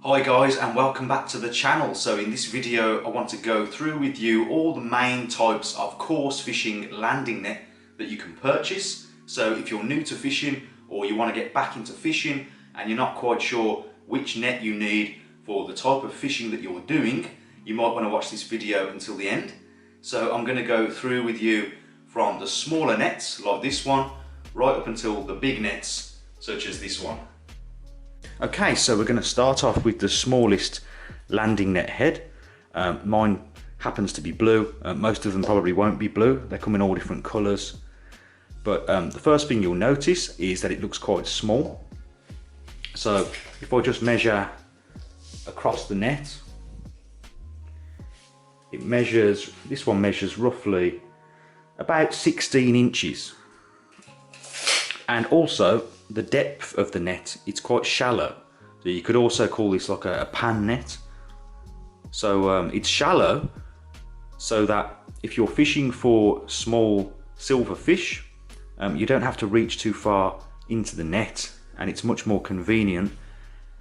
Hi guys, and welcome back to the channel. So in this video I want to go through with you all the main types of coarse fishing landing net that you can purchase. So if you're new to fishing or you want to get back into fishing and you're not quite sure which net you need for the type of fishing that you're doing, you might want to watch this video until the end. So I'm going to go through with you from the smaller nets like this one right up until the big nets such as this one. Okay, so we're going to start off with the smallest landing net head. Mine happens to be blue. Most of them probably won't be blue. They come in all different colours. But the first thing you'll notice is that it looks quite small. So if I just measure across the net, this one measures roughly about 16 inches. And also, the depth of the net, it's quite shallow. So you could also call this like a pan net. So it's shallow so that if you're fishing for small silver fish, you don't have to reach too far into the net, and it's much more convenient.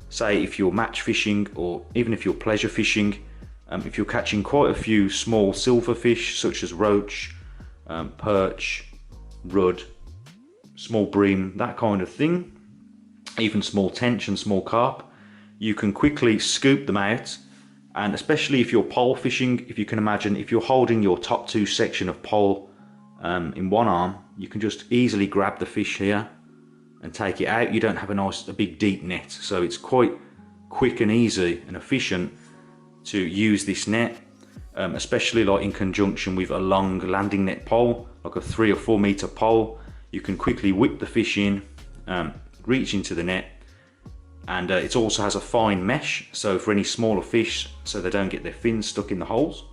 Say if you're match fishing or even if you're pleasure fishing, if you're catching quite a few small silver fish such as roach, perch, rudd, small bream, that kind of thing, even small tench and small carp, you can quickly scoop them out. And especially if you're pole fishing, if you can imagine, if you're holding your top two section of pole in one arm, you can just easily grab the fish here and take it out. You don't have a big deep net, so it's quite quick and easy and efficient to use this net, especially like in conjunction with a long landing net pole, like a 3 or 4 meter pole. You can quickly whip the fish in, reach into the net, and it also has a fine mesh, so for any smaller fish, so they don't get their fins stuck in the holes.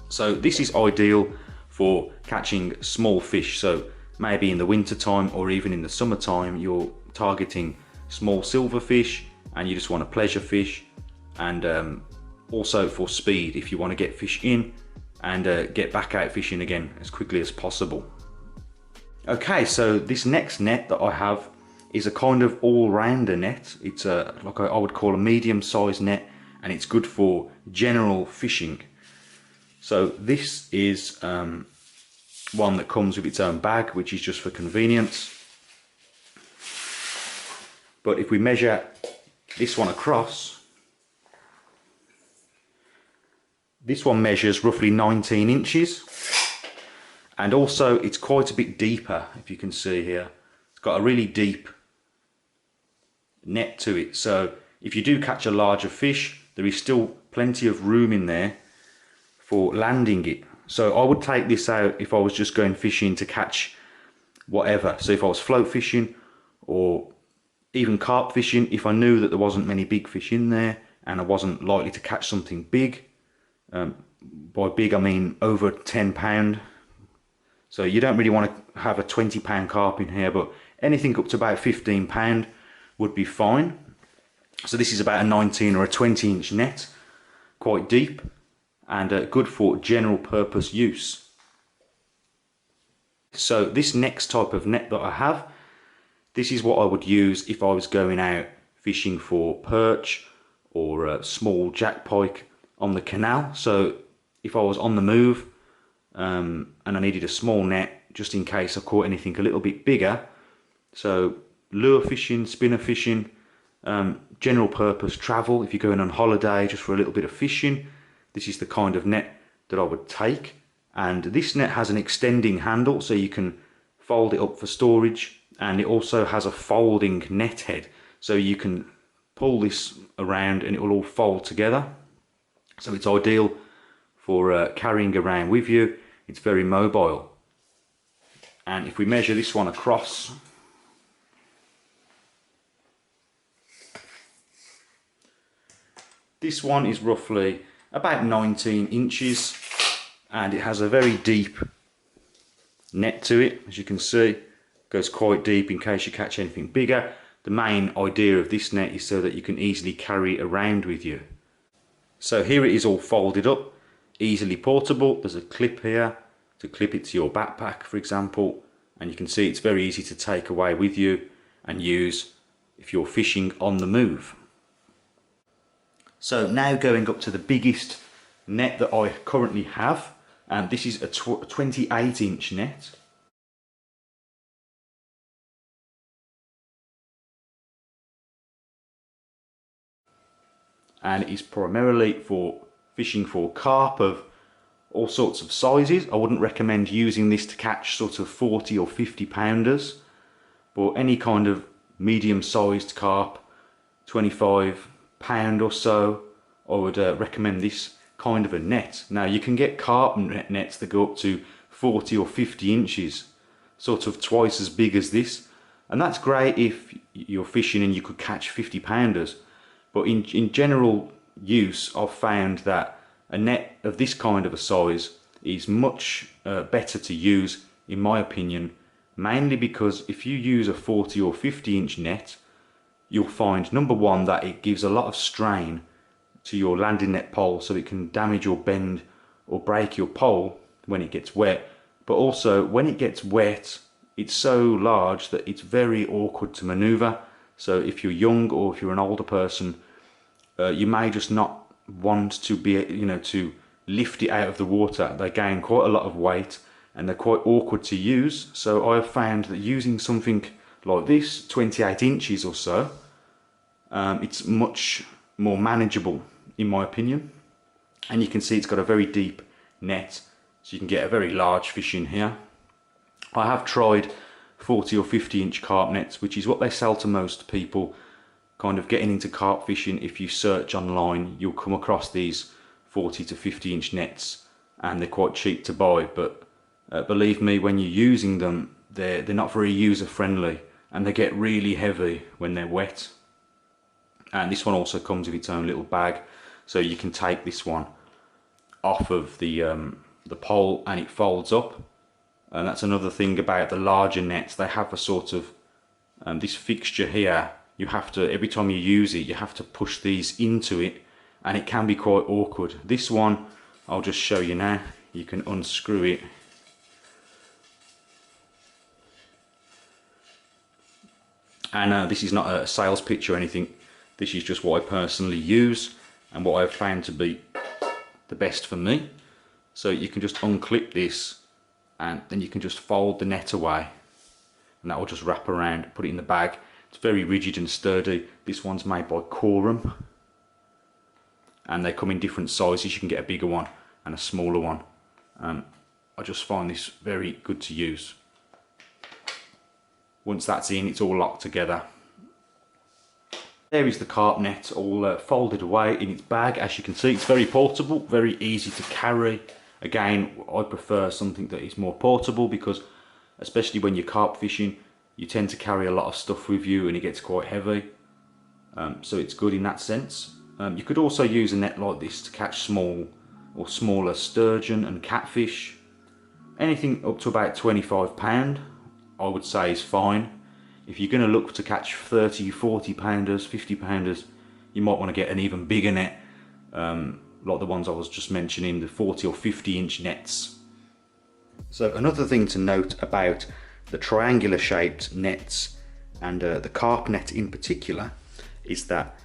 So this is ideal for catching small fish. So maybe in the winter time or even in the summertime, you're targeting small silver fish and you just want to pleasure fish, and also for speed if you want to get fish in and get back out fishing again as quickly as possible. Okay, so this next net that I have is a kind of all-rounder net. It's I would call a medium-sized net, and it's good for general fishing. So this is one that comes with its own bag, which is just for convenience. But if we measure this one across, this one measures roughly 19 inches. And also it's quite a bit deeper, if you can see here. It's got a really deep net to it. So if you do catch a larger fish, there is still plenty of room in there for landing it. So I would take this out if I was just going fishing to catch whatever. So if I was float fishing or even carp fishing, if I knew that there wasn't many big fish in there and I wasn't likely to catch something big, by big I mean over 10 pound. So you don't really want to have a 20 pound carp in here, but anything up to about 15 pound would be fine. So this is about a 19 or a 20 inch net, quite deep and good for general purpose use. So this next type of net that I have, this is what I would use if I was going out fishing for perch or small jack pike on the canal. So if I was on the move, and I needed a small net just in case I caught anything a little bit bigger. So lure fishing, spinner fishing, general purpose travel, if you're going on holiday just for a little bit of fishing, this is the kind of net that I would take. And this net has an extending handle, so you can fold it up for storage, and it also has a folding net head, so you can pull this around and it will all fold together. So it's ideal for carrying around with you. It's very mobile. And if we measure this one across, this one is roughly about 19 inches and it has a very deep net to it. As you can see, it goes quite deep in case you catch anything bigger. The main idea of this net is so that you can easily carry it around with you. So here it is all folded up, easily portable. There's a clip here to clip it to your backpack, for example, and you can see it's very easy to take away with you and use if you're fishing on the move. So now going up to the biggest net that I currently have, and this is a 28-inch net. And it is primarily for fishing for carp of all sorts of sizes. I wouldn't recommend using this to catch sort of 40 or 50 pounders, but any kind of medium sized carp, 25 pound or so, I would recommend this kind of a net. Now you can get carp nets that go up to 40 or 50 inches, sort of twice as big as this, and that's great if you're fishing and you could catch 50 pounders. But in general use, I've found that a net of this kind of a size is much better to use, in my opinion, mainly because if you use a 40 or 50 inch net, you'll find, number one, that it gives a lot of strain to your landing net pole, so it can damage or bend or break your pole when it gets wet. But also, when it gets wet, it's so large that it's very awkward to maneuver. So if you're young or if you're an older person, you may just not want to be, to lift it out of the water. They gain quite a lot of weight and they're quite awkward to use. So I have found that using something like this, 28 inches or so, it's much more manageable in my opinion. And you can see it's got a very deep net, so you can get a very large fish in here. I have tried 40 or 50 inch carp nets, which is what they sell to most people kind of getting into carp fishing. If you search online, you'll come across these 40 to 50 inch nets, and they're quite cheap to buy, but believe me, when you're using them, they're not very user friendly, and they get really heavy when they're wet. And this one also comes with its own little bag, so you can take this one off of the pole and it folds up. And that's another thing about the larger nets. They have a sort of this fixture here. You have to, every time you use it, you have to push these into it, and it can be quite awkward. This one, I'll just show you now. You can unscrew it. And this is not a sales pitch or anything. This is just what I personally use and what I've found to be the best for me. So you can just unclip this, and then you can just fold the net away, and that will just wrap around, put it in the bag. It's very rigid and sturdy. This one's made by Corum, and they come in different sizes. You can get a bigger one and a smaller one. I just find this very good to use. Once that's in, it's all locked together. There is the carp net all folded away in its bag. As you can see, it's very portable, very easy to carry. Again, I prefer something that is more portable, because especially when you're carp fishing, you tend to carry a lot of stuff with you and it gets quite heavy. So it's good in that sense. You could also use a net like this to catch small or smaller sturgeon and catfish. Anything up to about 25 pound, I would say is fine. If you're going to look to catch 30, 40 pounders, 50 pounders, you might want to get an even bigger net, like the ones I was just mentioning, the 40 or 50 inch nets. So another thing to note about the triangular shaped nets, and the carp net in particular, is that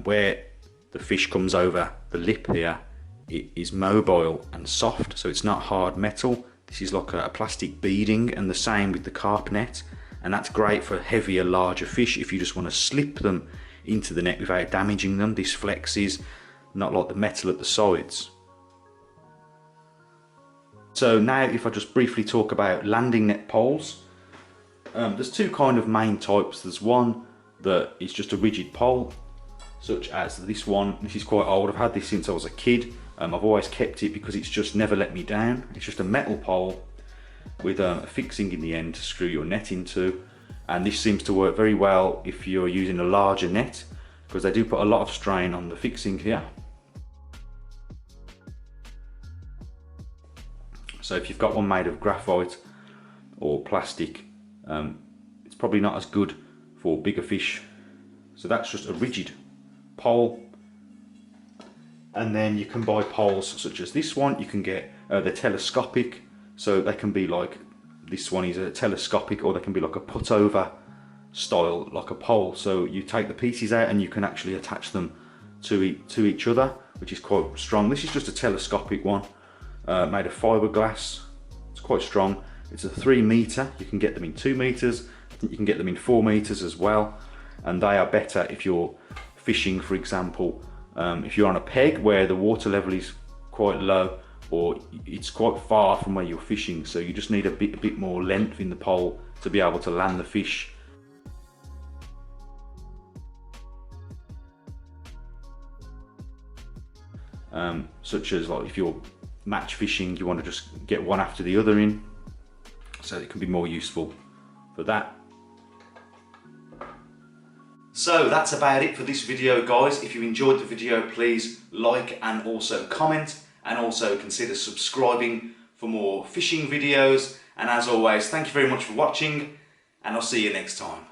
where the fish comes over the lip here, it is mobile and soft, so it's not hard metal. This is like a plastic beading, and the same with the carp net, and that's great for heavier, larger fish if you just want to slip them into the net without damaging them. This flexes, not like the metal at the sides. So now if I just briefly talk about landing net poles, there's two kind of main types. There's one that is just a rigid pole, such as this one. This is quite old, I've had this since I was a kid. I've always kept it because it's just never let me down. It's just a metal pole with a fixing in the end to screw your net into, and this seems to work very well if you're using a larger net, because they do put a lot of strain on the fixing here. So if you've got one made of graphite or plastic, it's probably not as good for bigger fish. So that's just a rigid pole. And then you can buy poles such as this one. You can get the telescopic, so they can be like, this one is a telescopic, or they can be like a put over style, like a pole. So you take the pieces out and you can actually attach them to each other, which is quite strong. This is just a telescopic one, made of fiberglass. It's quite strong. It's a 3 metre. You can get them in 2 metres. I think you can get them in 4 metres as well. And they are better if you're fishing, for example, if you're on a peg where the water level is quite low, or it's quite far from where you're fishing, so you just need a bit more length in the pole to be able to land the fish. Such as like if you're match fishing, you want to just get one after the other in, so it can be more useful for that. So that's about it for this video, guys. If you enjoyed the video, please like and also comment, and also consider subscribing for more fishing videos. And as always, thank you very much for watching, and I'll see you next time.